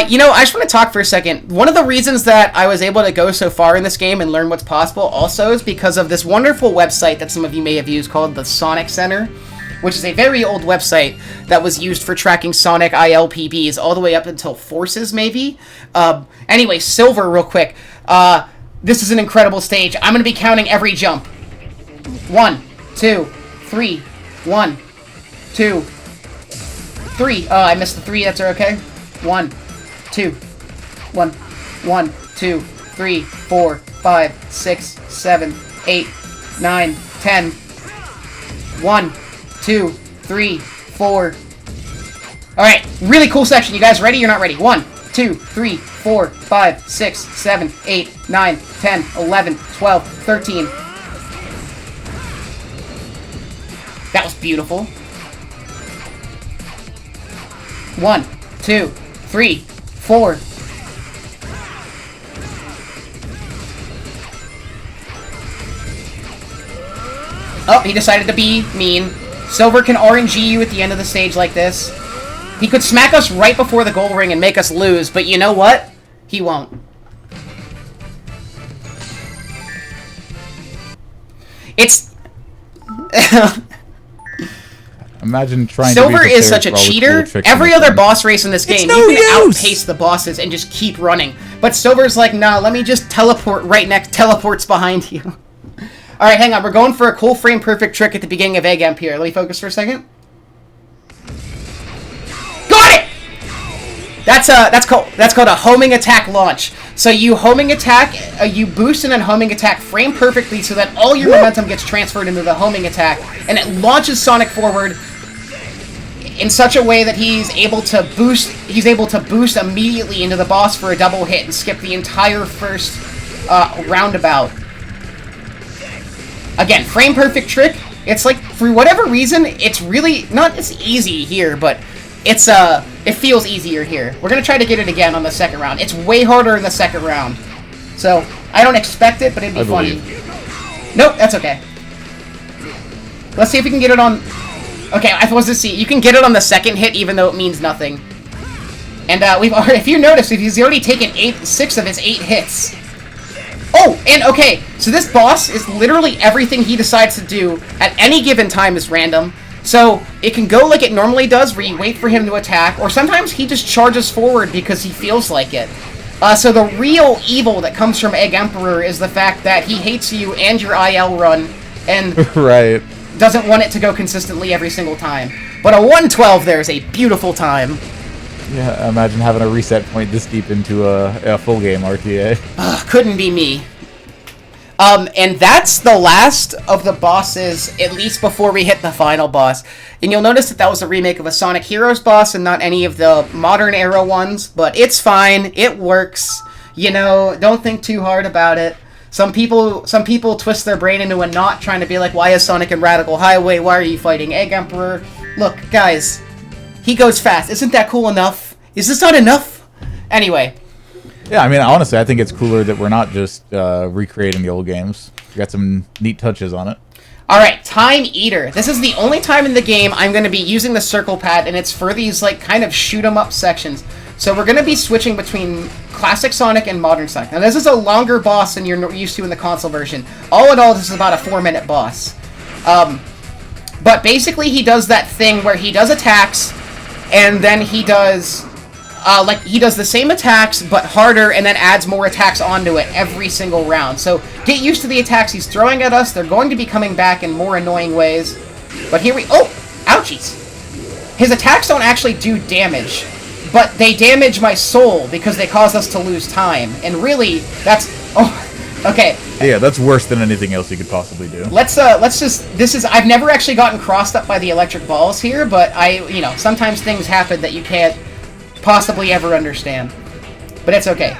You know, I just want to talk for a second. One of the reasons that I was able to go so far in this game and learn what's possible also is because of this wonderful website that some of you may have used called the Sonic Center, which is a very old website that was used for tracking Sonic ILPBs all the way up until Forces, maybe. Anyway, Silver, real quick. This is an incredible stage. I'm going to be counting every jump. 1, 2, 3. 1, 2, 3. I missed the 3. That's okay. 1, 2, 1, 1, 2, 3, 4, 5, 6, 7, 8, 9, 10. 1, 2, 3, 4. Alright, really cool section. You guys ready? You're not ready. 1, 2, 3, 4, 5, 6, 7, 8, 9, 10, 11, 12, 13. That was beautiful. 1, 2, 3, 4. Oh, he decided to be mean. Silver can RNG you at the end of the stage like this. He could smack us right before the goal ring and make us lose, but you know what? He won't. It's... Imagine trying Silver to be is such a cheater. Every other boss race in this game, no you can use. outpace the bosses and just keep running. But Silver's like, nah, let me just teleport right next. Teleports behind you. All right, hang on. We're going for a cool frame perfect trick at the beginning of Egg Amp here. Let me focus for a second. Got it. That's called a homing attack launch. So you homing attack, you boost and then homing attack frame perfectly so that all your momentum gets transferred into the homing attack, and it launches Sonic forward in such a way that he's able to boost immediately into the boss for a double hit and skip the entire first roundabout. Again, frame perfect trick. It's like, for whatever reason, it's really not as easy here, but it feels easier here. We're gonna try to get it again on the second round. It's way harder in the second round. So, I don't expect it, but it'd be funny. Nope, that's okay. Let's see if we can get it on... Okay, I was to see. You can get it on the second hit, even though it means nothing. And we've already, if you notice, he's already taken 6 of his 8 hits. Oh, and okay, so this boss is literally everything he decides to do at any given time is random. So it can go like it normally does, where you wait for him to attack, or sometimes he just charges forward because he feels like it. So the real evil that comes from Egg Emperor is the fact that he hates you and your IL run, and right. doesn't want it to go consistently every single time. But a 112 there is a beautiful time. Yeah, imagine having a reset point this deep into a full game RTA. Couldn't be me. And that's the last of the bosses, at least before we hit the final boss. And you'll notice that that was a remake of a Sonic Heroes boss and not any of the modern era ones, but it's fine, it works. You know, don't think too hard about it. Some people twist their brain into a knot trying to be like, why is Sonic in Radical Highway? Why are you fighting Egg Emperor? Look, guys, He goes fast. Isn't that cool enough? Is this not enough? Anyway. Yeah, I mean, honestly, I think it's cooler that we're not just recreating the old games. We got some neat touches on it. Alright, Time Eater. This is the only time in the game I'm going to be using the circle pad, and it's for these, like, kind of shoot-'em-up sections. So we're going to be switching between Classic Sonic and Modern Sonic. Now, this is a longer boss than you're used to in the console version. All in all, this is about a 4-minute boss. But basically, he does that thing where he does attacks, and then he does... he does the same attacks, but harder, and then adds more attacks onto it every single round. So, get used to the attacks he's throwing at us. They're going to be coming back in more annoying ways. But here we... Oh! Ouchies! His attacks don't actually do damage, but they damage my soul because they cause us to lose time. And really, that's... Oh, okay. Yeah, that's worse than anything else you could possibly do. Let's just... This is... I've never actually gotten crossed up by the electric balls here, but sometimes things happen that you can't possibly ever understand. But it's okay.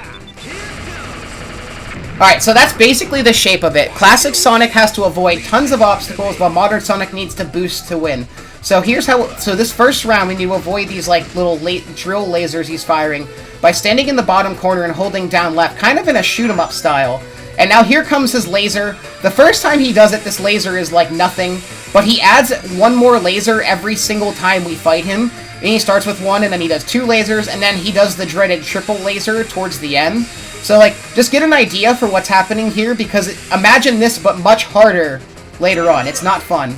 Alright, so that's basically the shape of it. Classic Sonic has to avoid tons of obstacles, while Modern Sonic needs to boost to win. So here's how... So this first round, we need to avoid these, like, little drill lasers he's firing by standing in the bottom corner and holding down left, kind of in a shoot-'em-up style. And now here comes his laser. The first time he does it, this laser is like nothing, but he adds one more laser every single time we fight him. And he starts with one, and then he does 2 lasers, and then he does the dreaded triple laser towards the end. So, like, just get an idea for what's happening here, because imagine this, but much harder later on. It's not fun.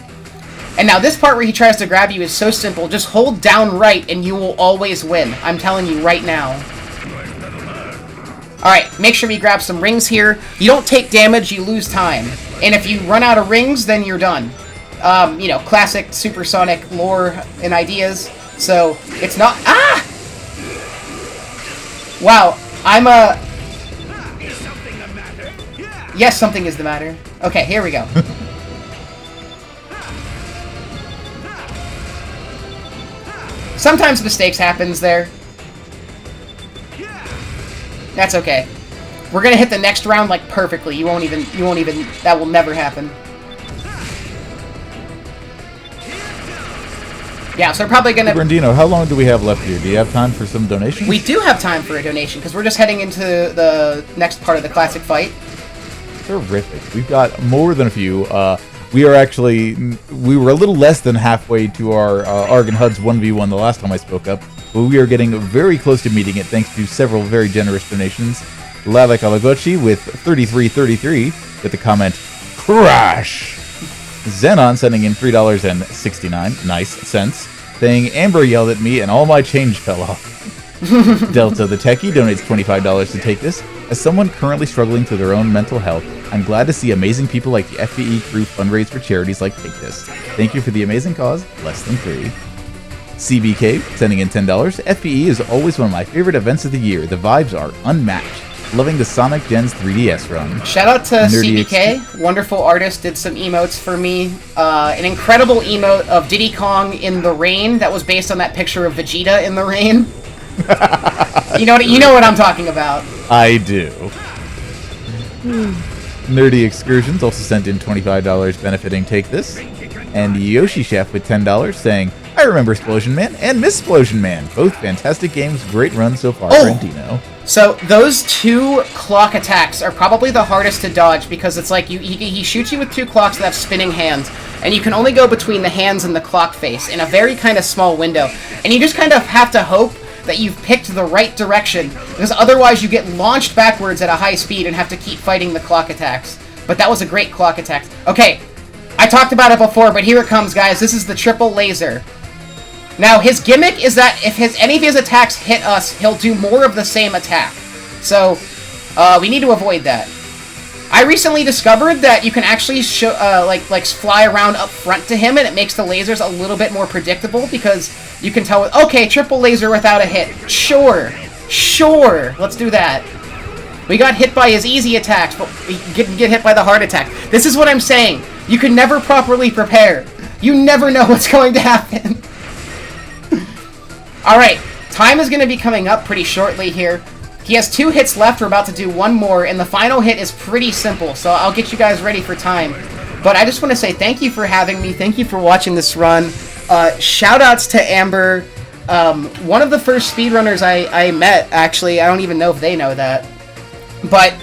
And now this part where he tries to grab you is so simple. Just hold down right, and you will always win. I'm telling you right now. Alright, make sure we grab some rings here. You don't take damage, you lose time. And if you run out of rings, then you're done. Classic Supersonic lore and ideas. So, it's not... Ah! Wow, I'm a... Yes, something is the matter. Okay, here we go. Sometimes mistakes happens there. That's okay. We're gonna hit the next round, like, perfectly. You won't even... That will never happen. Yeah, so we're probably gonna... Brandino, how long do we have left here? Do you have time for some donations? We do have time for a donation, because we're just heading into the next part of the classic fight. Terrific. We've got more than a few. We were a little less than halfway to our Argon Huds 1v1 the last time I spoke up, but we are getting very close to meeting it thanks to several very generous donations. Lava Kalagochi with 3333 with the comment, Crash! Xenon sending in $3.69, nice cents, saying Amber yelled at me and all my change fell off. Delta the Techie donates $25 to take this. As someone currently struggling through their own mental health, I'm glad to see amazing people like the FBE crew fundraise for charities like Take This. Thank you for the amazing cause, less than free. CBK sending in $10. FBE is always one of my favorite events of the year. The vibes are unmatched. Loving the Sonic Gens 3DS run. Shout out to CBK, wonderful artist, did some emotes for me. An incredible emote of Diddy Kong in the rain that was based on that picture of Vegeta in the rain. You know what I'm talking about. I do. Nerdy Excursions also sent in $25 benefiting Take This. And Yoshi Chef with $10 saying, I remember Explosion Man and Miss Explosion Man. Both fantastic games, great run so far, Brandino. So those 2 clock attacks are probably the hardest to dodge because it's like he shoots you with 2 clocks that have spinning hands, and you can only go between the hands and the clock face in a very kind of small window. And you just kind of have to hope that you've picked the right direction, because otherwise you get launched backwards at a high speed and have to keep fighting the clock attacks. But that was a great clock attack. Okay, I talked about it before, but here it comes, guys. This is the triple laser. Now, his gimmick is that if any of his attacks hit us, he'll do more of the same attack. So, we need to avoid that. I recently discovered that you can actually fly around up front to him, and it makes the lasers a little bit more predictable, because you can tell, okay, triple laser without a hit. Sure, let's do that. We got hit by his easy attacks, but we get hit by the hard attack. This is what I'm saying. You can never properly prepare. You never know what's going to happen. Alright, time is going to be coming up pretty shortly here. He has 2 hits left, we're about to do 1 more, and the final hit is pretty simple, so I'll get you guys ready for time. But I just want to say thank you for having me, thank you for watching this run. Shoutouts to Amber, one of the first speedrunners I met, actually, I don't even know if they know that, but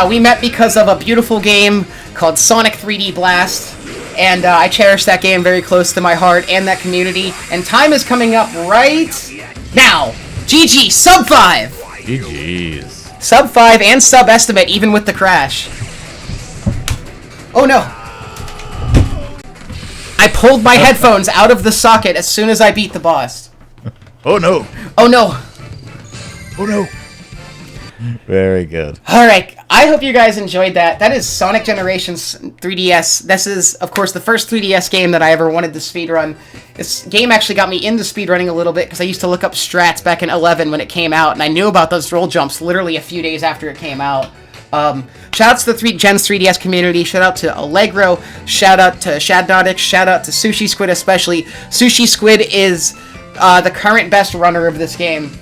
we met because of a beautiful game called Sonic 3D Blast, and I cherish that game very close to my heart and that community, and time is coming up right now. GG, sub 5! GG's. Sub 5 and sub estimate, even with the crash. Oh no! I pulled my headphones out of the socket as soon as I beat the boss. Oh no! Oh no! Oh no! Very good. Alright, I hope you guys enjoyed that. That is Sonic Generations 3DS. This is, of course, the first 3DS game that I ever wanted to speedrun. This game actually got me into speedrunning a little bit, because I used to look up strats back in 11 when it came out, and I knew about those roll jumps literally a few days after it came out. Shout out to the Gens 3DS community, shout out to Allegro, shout out to Shadnotic, shout out to Sushi Squid especially. Sushi Squid is the current best runner of this game.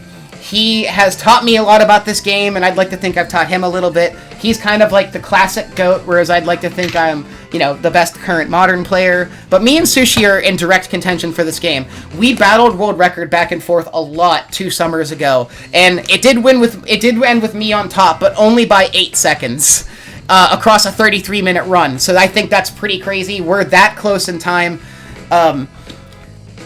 He has taught me a lot about this game, and I'd like to think I've taught him a little bit. He's kind of like the classic GOAT, whereas I'd like to think I'm, you know, the best current modern player. But me and Sushi are in direct contention for this game. We battled world record back and forth a lot 2 summers ago, and it did end with me on top, but only by 8 seconds across a 33-minute run. So I think that's pretty crazy. We're that close in time.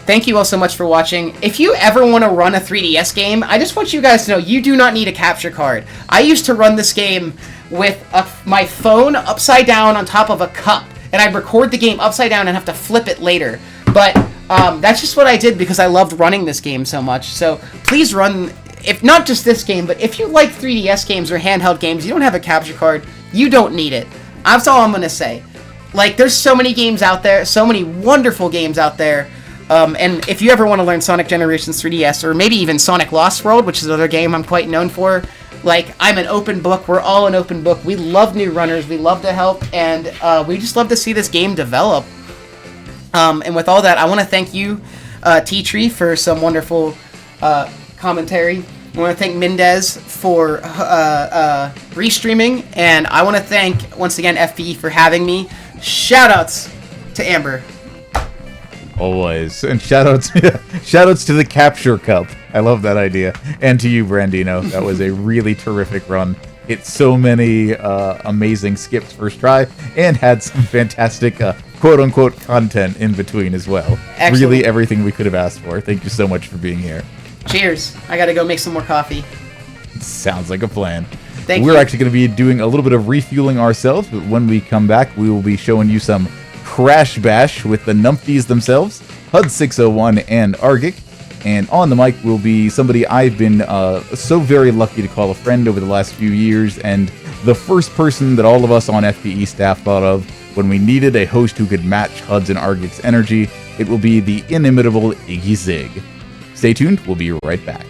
Thank you all so much for watching. If you ever want to run a 3DS game, I just want you guys to know you do not need a capture card. I used to run this game with my phone upside down on top of a cup, and I'd record the game upside down and have to flip it later. But that's just what I did because I loved running this game so much. So please run, if not just this game, but if you like 3DS games or handheld games, you don't have a capture card, you don't need it. That's all I'm going to say. Like, there's so many games out there, so many wonderful games out there. And if you ever want to learn Sonic Generations 3DS, or maybe even Sonic Lost World, which is another game I'm quite known for, like, I'm an open book. We're all an open book. We love new runners. We love to help, and we just love to see this game develop. And with all that, I want to thank you, T-Tree, for some wonderful commentary. I want to thank Mendez for restreaming, and I want to thank, once again, FPE for having me. Shoutouts to Amber. Always. And shoutouts to the Capture Cup. I love that idea. And to you, Brandino. That was a really terrific run. Hit so many amazing skips first try, and had some fantastic quote-unquote content in between as well. Excellent. Really everything we could have asked for. Thank you so much for being here. Cheers. I gotta go make some more coffee. Sounds like a plan. Thank We're you. actually going to be doing a little bit of refueling ourselves, but when we come back, we will be showing you some Crash Bash with the numpties themselves, HUD601 and Argic. And on the mic will be somebody I've been so very lucky to call a friend over the last few years, and the first person that all of us on FPE staff thought of when we needed a host who could match HUD's and Argic's energy. It will be the inimitable Iggy Zig. Stay tuned, we'll be right back.